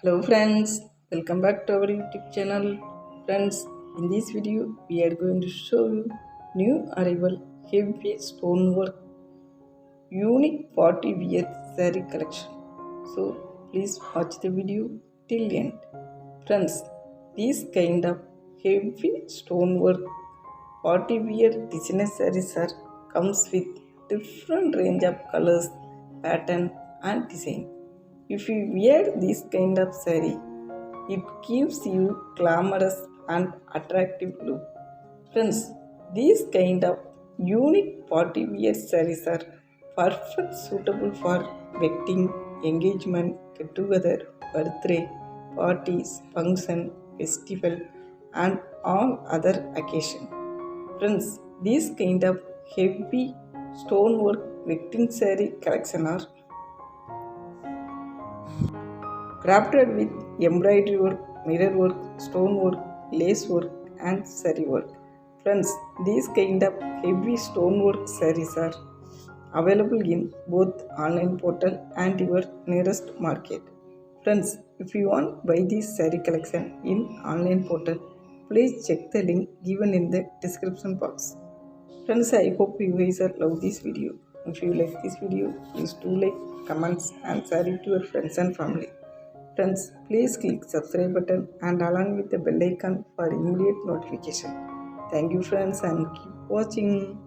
Hello friends, welcome back to our YouTube channel. Friends, in this video we are going to show you new arrival heavy stonework unique party wear saree collection. So please watch the video till end. Friends, these kind of heavy stonework party wear designer sarees are comes with different range of colors, pattern and design. If you wear this kind of saree, it gives you glamorous and attractive look. Friends, these kind of unique party wear sarees are perfect suitable for wedding, engagement, get together, birthday, parties, function, festival, and all other occasion. Friends, these kind of heavy stonework wedding saree collection are crafted with embroidery work, mirror work, stone work, lace work, and saree work. Friends, these kind of heavy stonework sarees are available in both online portal and your nearest market. Friends, if you want buy this saree collection in online portal, please check the link given in the description box. Friends, I hope you guys love this video. If you like this video, please do like, comments, and share it to your friends and family. Friends, please click subscribe button and along with the bell icon for immediate notification. Thank you friends and keep watching.